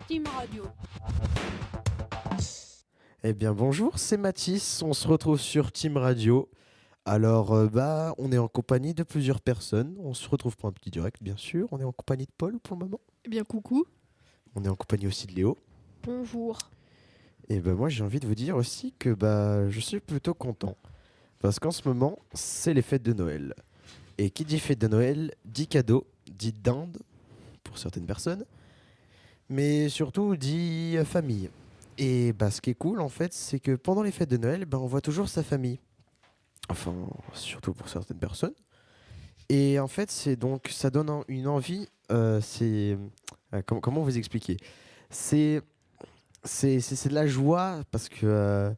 Team Radio. Eh bien bonjour, c'est Mathis, on se retrouve sur Team Radio. Alors on est en compagnie de plusieurs personnes, on se retrouve pour un petit direct bien sûr, on est en compagnie de Paul pour le moment. Eh bien, coucou. On est en compagnie aussi de Léo. Bonjour. Et moi j'ai envie de vous dire aussi que je suis plutôt content. Parce qu'en ce moment, c'est les fêtes de Noël. Et qui dit fête de Noël, dit cadeau, dit dinde, pour certaines personnes, mais surtout dit famille. Et ce qui est cool en fait, c'est que pendant les fêtes de Noël, on voit toujours sa famille. Enfin, surtout pour certaines personnes. Et en fait, ça donne une envie. Comment vous expliquer? C'est de la joie parce que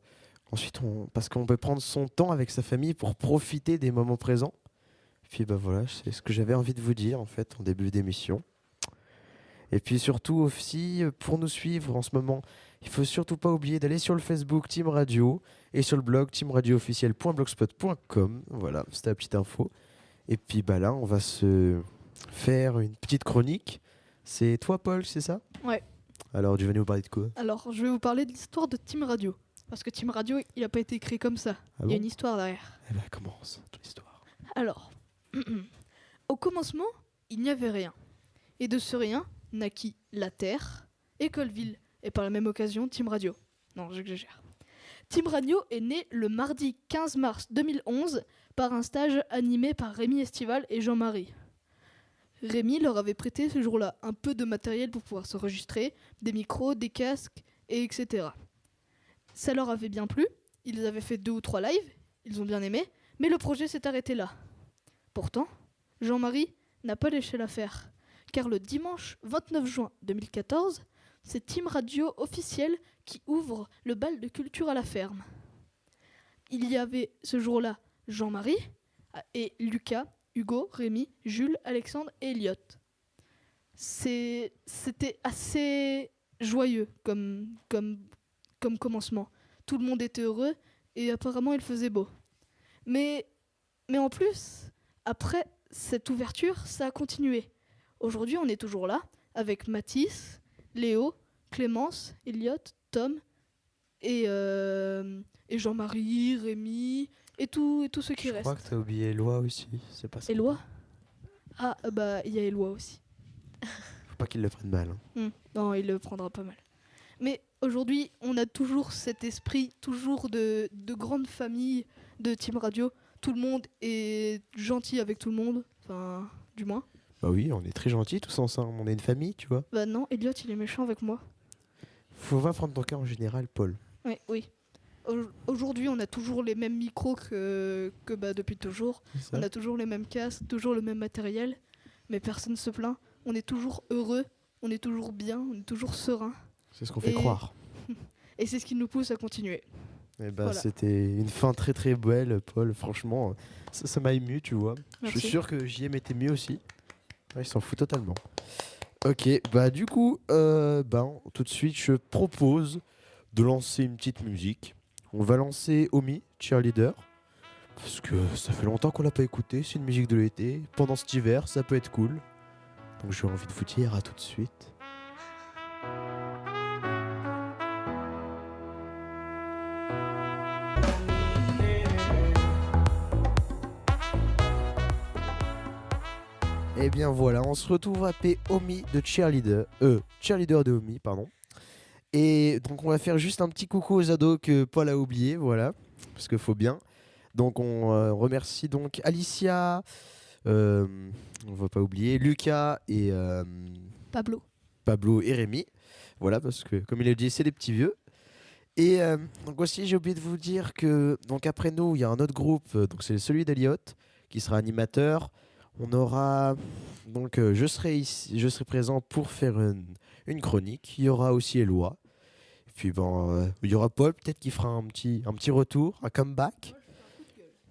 ensuite parce qu'on peut prendre son temps avec sa famille pour profiter des moments présents. Puis voilà, c'est ce que j'avais envie de vous dire en fait en début d'émission. Et puis surtout aussi, pour nous suivre en ce moment, il faut surtout pas oublier d'aller sur le Facebook Team Radio et sur le blog teamradioofficiel.blogspot.com. Voilà, c'était la petite info. Et puis là, on va se faire une petite chronique. C'est toi, Paul, c'est ça? Ouais. Alors, tu vas nous parler de quoi? Alors, je vais vous parler de l'histoire de Team Radio. Parce que Team Radio, il n'a pas été créé comme ça. Ah Il y a bon? une histoire derrière. Eh commence ton histoire. Alors, au commencement, il n'y avait rien. Et de ce rien naquit la Terre, Écoleville, et par la même occasion, Team Radio. Non, j'exagère. Team Radio est né le mardi 15 mars 2011 par un stage animé par Rémi Estival et Jean-Marie. Rémi leur avait prêté ce jour-là un peu de matériel pour pouvoir s'enregistrer, des micros, des casques, et etc. Ça leur avait bien plu, ils avaient fait 2 ou 3 lives, ils ont bien aimé, mais le projet s'est arrêté là. Pourtant, Jean-Marie n'a pas lâché l'affaire, car le dimanche 29 juin 2014, c'est Team Radio officiel qui ouvre le bal de culture à la ferme. Il y avait ce jour-là Jean-Marie et Lucas, Hugo, Rémi, Jules, Alexandre et Elliot. C'était assez joyeux comme commencement. Tout le monde était heureux et apparemment il faisait beau. Mais en plus, après cette ouverture, ça a continué. Aujourd'hui, on est toujours là avec Mathis, Léo, Clémence, Elliot, Tom et Jean-Marie, Rémi et tous ceux qui Je restent. crois que t'as oublié Eloi aussi, c'est pas ça. Éloi? Ah, il y a Éloi aussi. Faut pas qu'il le prenne mal. Non, il le prendra pas mal. Mais aujourd'hui, on a toujours cet esprit, toujours de grande famille de Team Radio. Tout le monde est gentil avec tout le monde, enfin, du moins. Bah oui, on est très gentils tous ensemble, on est une famille, tu vois. Bah non, Elliot, il est méchant avec moi. Faut pas prendre ton cas en général, Paul. Oui. Aujourd'hui, on a toujours les mêmes micros que depuis toujours. C'est ça. On a toujours les mêmes casques, toujours le même matériel. Mais personne ne se plaint. On est toujours heureux, on est toujours bien, on est toujours serein. C'est ce qu'on fait Et- croire. Et c'est ce qui nous pousse à continuer. Et Voilà. C'était une fin très très belle, Paul. Franchement, ça m'a ému, tu vois. Je Merci. suis sûr que JM était mieux aussi. Ouais, il s'en fout totalement. Ok, du coup, tout de suite, je propose de lancer une petite musique. On va lancer Omi, Cheerleader. Parce que ça fait longtemps qu'on l'a pas écouté. C'est une musique de l'été. Pendant cet hiver, ça peut être cool. Donc j'ai envie de vous dire à tout de suite. Et bien voilà, on se retrouve à Omi de Cheerleader. Cheerleader de Omi, pardon. Et donc on va faire juste un petit coucou aux ados que Paul a oublié, voilà. Parce qu'il faut bien. Donc on remercie donc Alicia, on va pas oublier, Lucas et Pablo et Rémi. Voilà, parce que comme il a dit, c'est des petits vieux. Et donc aussi, j'ai oublié de vous dire que donc après nous, il y a un autre groupe, donc c'est celui d'Eliot, qui sera animateur. On aura donc je serai présent pour faire une chronique. Il y aura aussi Eloi. Et puis il y aura Paul peut-être qui fera un petit retour, un comeback.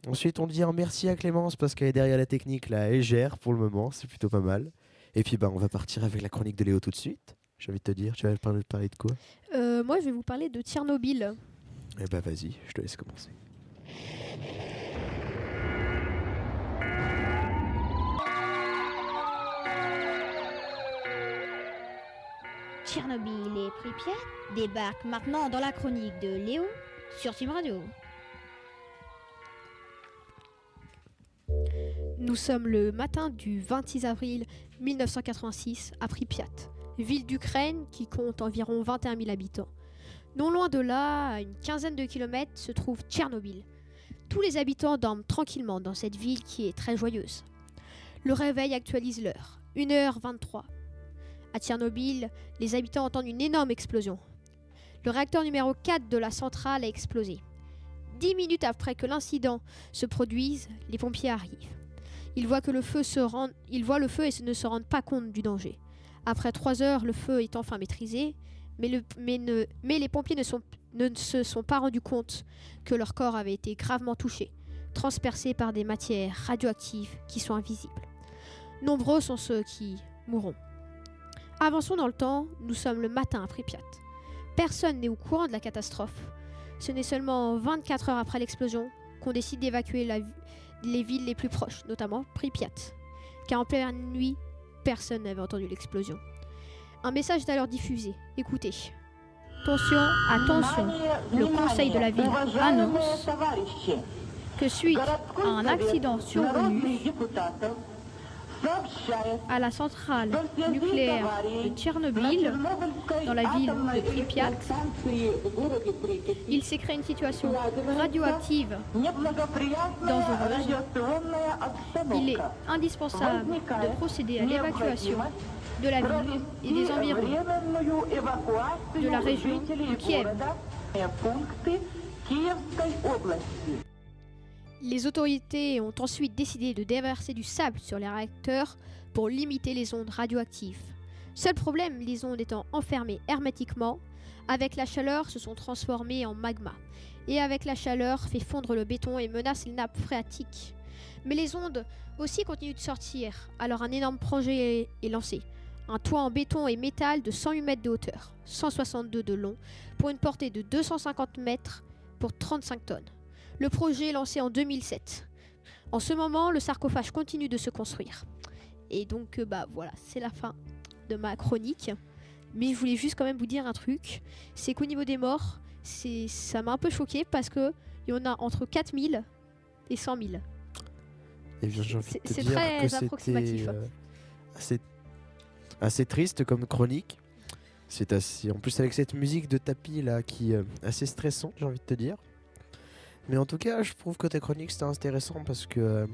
Ensuite, on dit un merci à Clémence parce qu'elle est derrière la technique là, elle gère pour le moment, c'est plutôt pas mal. Et puis on va partir avec la chronique de Léo tout de suite. J'ai envie de te dire, tu vas parler de quoi? Moi, je vais vous parler de Tchernobyl. Eh vas-y, je te laisse commencer. Tchernobyl et Pripyat débarquent maintenant dans la chronique de Léo sur Team Radio. Nous sommes le matin du 26 avril 1986 à Pripyat, ville d'Ukraine qui compte environ 21 000 habitants. Non loin de là, à une quinzaine de kilomètres, se trouve Tchernobyl. Tous les habitants dorment tranquillement dans cette ville qui est très joyeuse. Le réveil actualise l'heure, 1h23. À Tchernobyl, les habitants entendent une énorme explosion. Le réacteur numéro 4 de la centrale a explosé. 10 minutes après que l'incident se produise, les pompiers arrivent. Ils voient le feu et ne se rendent pas compte du danger. Après 3 heures, le feu est enfin maîtrisé, mais les pompiers ne se sont pas rendus compte que leur corps avait été gravement touché, transpercés par des matières radioactives qui sont invisibles. Nombreux sont ceux qui mourront. Avançons dans le temps, nous sommes le matin à Pripyat. Personne n'est au courant de la catastrophe. Ce n'est seulement 24 heures après l'explosion qu'on décide d'évacuer les villes les plus proches, notamment Pripyat, car en pleine nuit, personne n'avait entendu l'explosion. Un message est alors diffusé. Écoutez. Attention, attention, le conseil de la ville annonce que suite à un accident survenu à la centrale nucléaire de Tchernobyl, dans la ville de Pripyat, il s'est créé une situation radioactive dangereuse. Il est indispensable de procéder à l'évacuation de la ville et des environs de la région de Kiev. Les autorités ont ensuite décidé de déverser du sable sur les réacteurs pour limiter les ondes radioactives. Seul problème, les ondes étant enfermées hermétiquement, avec la chaleur se sont transformées en magma. Et avec la chaleur, fait fondre le béton et menace les nappes phréatiques. Mais les ondes aussi continuent de sortir, alors un énorme projet est lancé. Un toit en béton et métal de 108 mètres de hauteur, 162 de long, pour une portée de 250 mètres pour 35 tonnes. Le projet est lancé en 2007. En ce moment, le sarcophage continue de se construire. Et donc, voilà, c'est la fin de ma chronique. Mais je voulais juste quand même vous dire un truc. C'est qu'au niveau des morts, ça m'a un peu choqué parce qu'il y en a entre 4000 et 100 000. Et bien, j'ai envie de te C'est dire très que approximatif. c'était assez triste comme chronique. C'est assez, en plus avec cette musique de tapis là qui est assez stressante, j'ai envie de te dire. Mais en tout cas, je trouve que ta chronique c'était intéressant parce que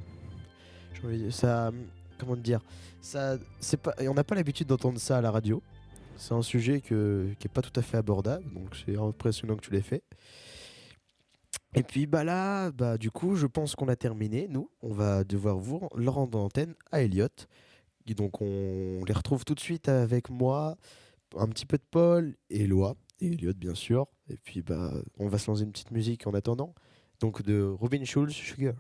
ça, comment te dire, ça, c'est pas, on n'a pas l'habitude d'entendre ça à la radio. C'est un sujet qui est pas tout à fait abordable, donc c'est impressionnant que tu l'aies fait. Et puis là, du coup, je pense qu'on a terminé. Nous, on va devoir le rendre l'antenne à Elliot. Et donc on les retrouve tout de suite avec moi, un petit peu de Paul et Eloi et Elliot bien sûr. Et puis on va se lancer une petite musique en attendant. Donc de Robin Schulz, Sugar.